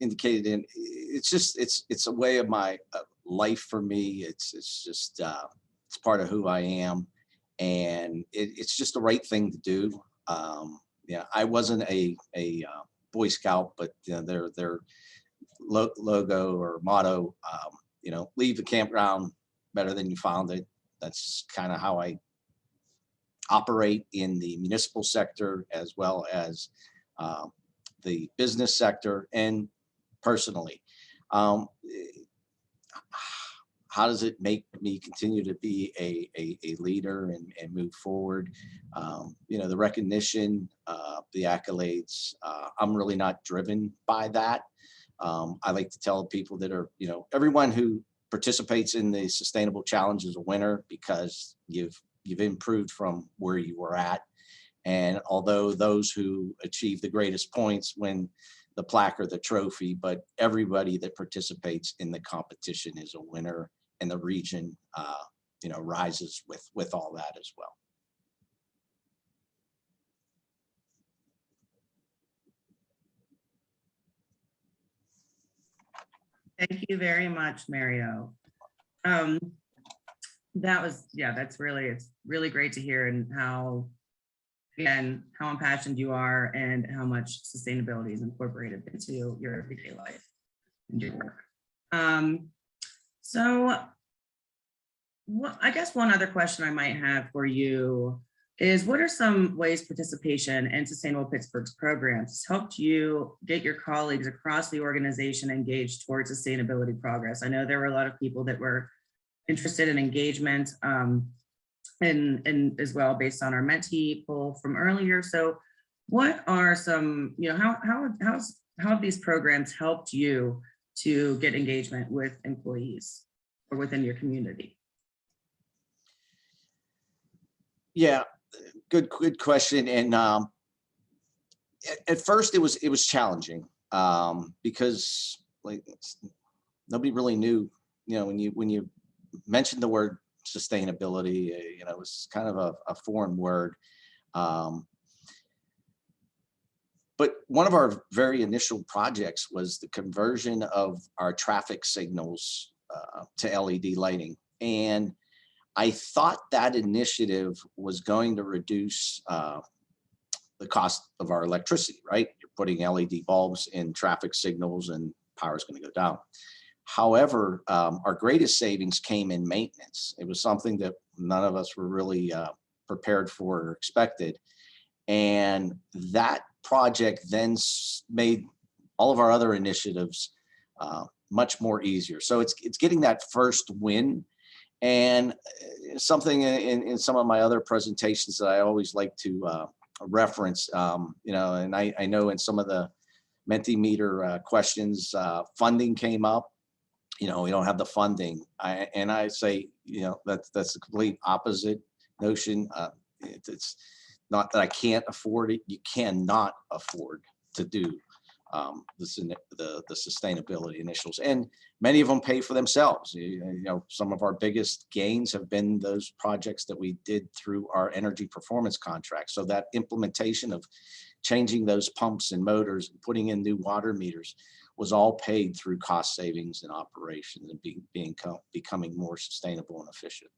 indicated, it's a way of my life for me. It's just it's part of who I am, and it's just the right thing to do. Yeah, I wasn't a Boy Scout, but their logo or motto, leave the campground better than you found it. That's kind of how I operate in the municipal sector, as well as the business sector and personally. How does it make me continue to be a leader and move forward? The recognition, the accolades, I'm really not driven by that. I like to tell people that are, everyone who participates in the Sustainable Challenge is a winner, because you've improved from where you were at. And although those who achieve the greatest points win the plaque or the trophy, but everybody that participates in the competition is a winner, and the region, rises with all that as well. Thank you very much, Mario. It's really great to hear, and how impassioned you are and how much sustainability is incorporated into your everyday life and your work. So I guess one other question I might have for you is, what are some ways participation in Sustainable Pittsburgh's programs helped you get your colleagues across the organization engaged towards sustainability progress? I know there were a lot of people that were interested in engagement, and as well, based on our Menchie poll from earlier. So what are some, how have these programs helped you to get engagement with employees or within your community? Yeah, good question. And at first it was challenging, because nobody really knew, when you mentioned the word sustainability, it was kind of a foreign word. But one of our very initial projects was the conversion of our traffic signals to LED lighting. And I thought that initiative was going to reduce the cost of our electricity, right? You're putting LED bulbs in traffic signals and power is going to go down. However, our greatest savings came in maintenance. It was something that none of us were really prepared for or expected. And that project then made all of our other initiatives much more easier. So it's getting that first win. And something in some of my other presentations that I always like to reference, and I know in some of the Mentimeter questions, funding came up. We don't have the funding. I say, that's the complete opposite notion. It's not that I can't afford it. You cannot afford to do the sustainability initials, and many of them pay for themselves. Some of our biggest gains have been those projects that we did through our energy performance contract. So that implementation of changing those pumps and motors and putting in new water meters was all paid through cost savings and operations and becoming more sustainable and efficient.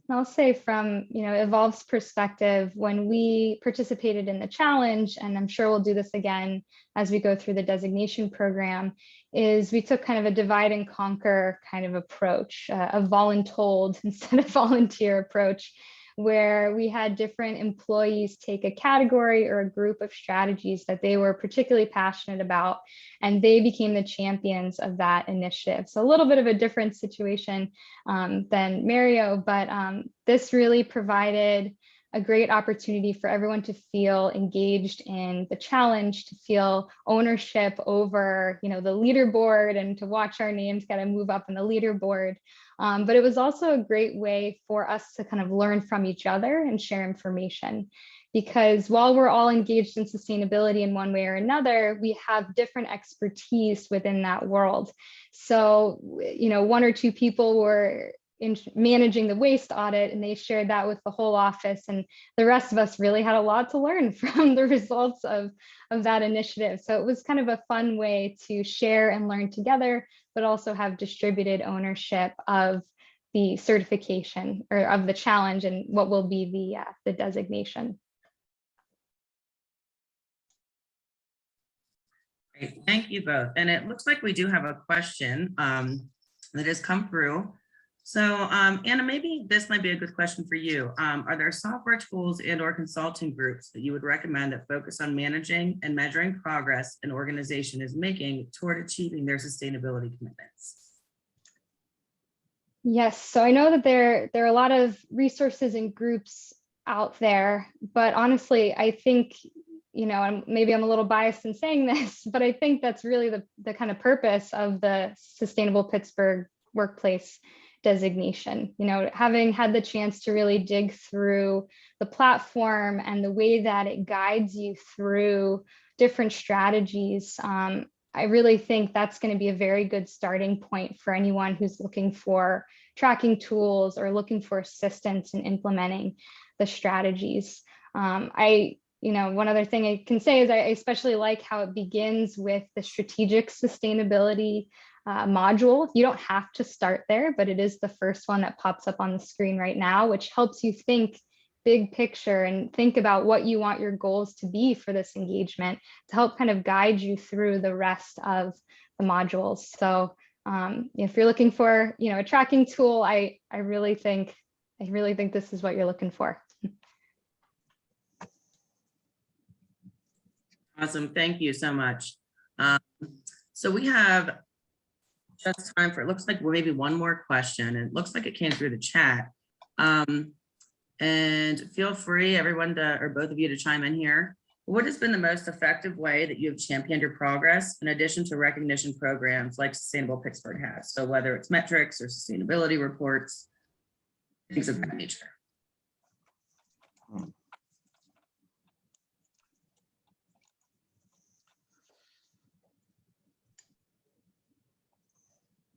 I'll say from Evolve's perspective, when we participated in the challenge, and I'm sure we'll do this again as we go through the designation program, is we took kind of a divide and conquer kind of approach, a voluntold instead of volunteer approach, where we had different employees take a category or a group of strategies that they were particularly passionate about, and they became the champions of that initiative. So a little bit of a different situation than Mario, but this really provided a great opportunity for everyone to feel engaged in the challenge, to feel ownership over, the leaderboard, and to watch our names kind of move up in the leaderboard. But it was also a great way for us to kind of learn from each other and share information. Because while we're all engaged in sustainability in one way or another, we have different expertise within that world. So, one or two people were in managing the waste audit, and they shared that with the whole office, and the rest of us really had a lot to learn from the results of that initiative. So it was kind of a fun way to share and learn together, but also have distributed ownership of the certification or of the challenge and what will be the designation. Great. Thank you both. And it looks like we do have a question that has come through. So Anna, maybe this might be a good question for you. Are there software tools and or consulting groups that you would recommend that focus on managing and measuring progress an organization is making toward achieving their sustainability commitments? Yes, so I know that there are a lot of resources and groups out there, but honestly, I think, and maybe I'm a little biased in saying this, but I think that's really the kind of purpose of the Sustainable Pittsburgh Workplace designation. Having had the chance to really dig through the platform and the way that it guides you through different strategies, I really think that's going to be a very good starting point for anyone who's looking for tracking tools or looking for assistance in implementing the strategies. One other thing I can say is I especially like how it begins with the strategic sustainability module. You don't have to start there, but it is the first one that pops up on the screen right now, which helps you think big picture and think about what you want your goals to be for this engagement to help kind of guide you through the rest of the modules. So if you're looking for, a tracking tool, I really think this is what you're looking for. Awesome. Thank you so much. So we have just time for, it looks like maybe one more question. It looks like it came through the chat. And feel free, everyone, or both of you, to chime in here. What has been the most effective way that you have championed your progress in addition to recognition programs like Sustainable Pittsburgh has? So whether it's metrics or sustainability reports, things of that nature.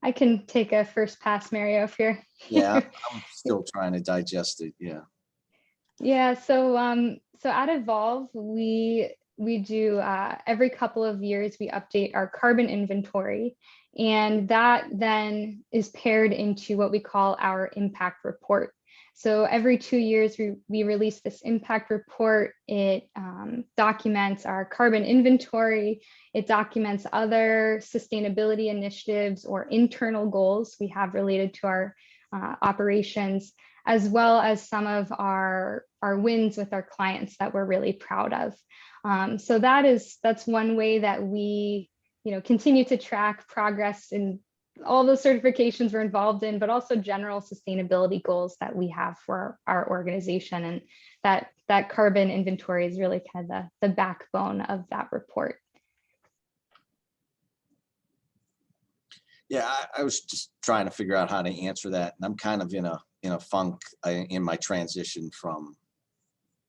I can take a first pass, Mario, if you're. Yeah, I'm still trying to digest it. Yeah. Yeah. So at Evolve, we do every couple of years we update our carbon inventory, and that then is paired into what we call our impact report. So every 2 years, we release this impact report. It documents our carbon inventory. It documents other sustainability initiatives or internal goals we have related to our operations, as well as some of our wins with our clients that we're really proud of. So that's one way that we continue to track progress in all the certifications we're involved in, but also general sustainability goals that we have for our organization. And that carbon inventory is really kind of the backbone of that report. Yeah, I was just trying to figure out how to answer that, and I'm kind of in a funk in my transition from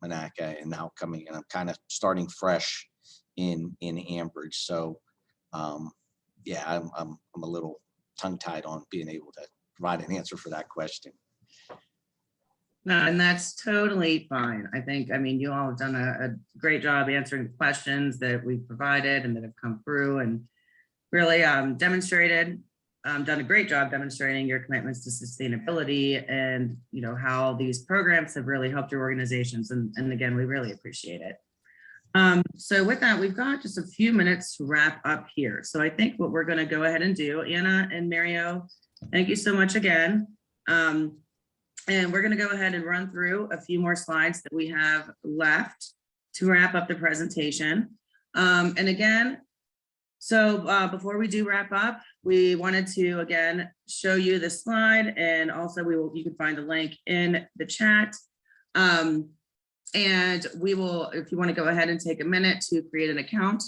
Monaca and now coming, and I'm kind of starting fresh in Ambridge. So yeah, I'm a little tongue-tied on being able to provide an answer for that question. No, and that's totally fine. I mean, you all have done a great job answering the questions that we've provided and that have come through, and really demonstrated, done a great job demonstrating your commitments to sustainability and, you know, how these programs have really helped your organizations. And again, we really appreciate it. So with that, we've got just a few minutes to wrap up here. So I think what we're going to go ahead and do, Anna and Mario, thank you so much again. And we're going to go ahead and run through a few more slides that we have left to wrap up the presentation. And again, so before we do wrap up, we wanted to again show you this slide, and also you can find a link in the chat. And we will, if you want to go ahead and take a minute to create an account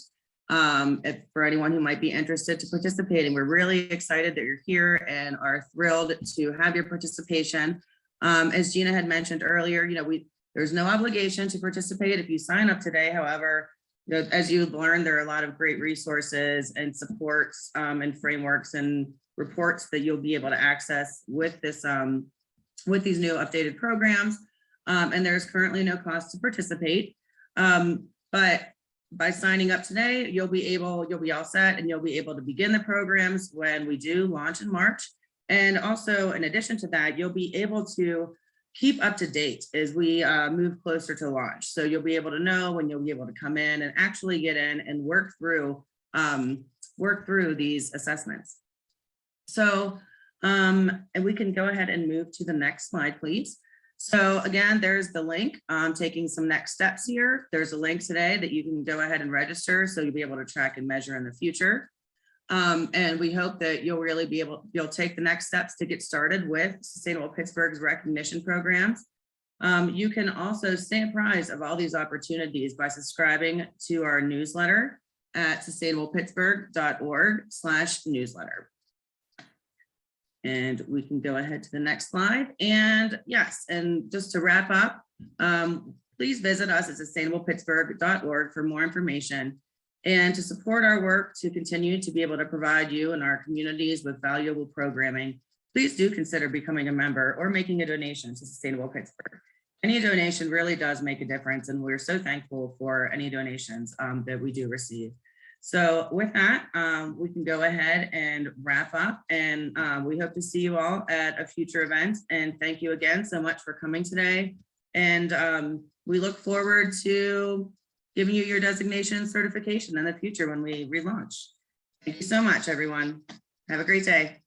for anyone who might be interested to participate. And we're really excited that you're here and are thrilled to have your participation. As Gina had mentioned earlier, you know, there's no obligation to participate if you sign up today. However, you know, as you've learned, there are a lot of great resources and supports and frameworks and reports that you'll be able to access with this with these new updated programs. And there's currently no cost to participate. But by signing up today, you'll be all set, and you'll be able to begin the programs when we do launch in March. And also, in addition to that, you'll be able to keep up to date as we move closer to launch. So you'll be able to know when you'll be able to come in and actually get in and work through these assessments. So, and we can go ahead and move to the next slide, please. So again, there's the link, taking some next steps here. There's a link today that you can go ahead and register, so you'll be able to track and measure in the future. And we hope that you'll take the next steps to get started with Sustainable Pittsburgh's recognition programs. You can also stay apprised of all these opportunities by subscribing to our newsletter at sustainablepittsburgh.org/newsletter. And we can go ahead to the next slide. And yes, and just to wrap up, please visit us at sustainablepittsburgh.org for more information. And to support our work to continue to be able to provide you and our communities with valuable programming, please do consider becoming a member or making a donation to Sustainable Pittsburgh. Any donation really does make a difference, and we're so thankful for any donations that we do receive. So with that, we can go ahead and wrap up, and we hope to see you all at a future event. And thank you again so much for coming today. And we look forward to giving you your designation certification in the future when we relaunch. Thank you so much, everyone. Have a great day.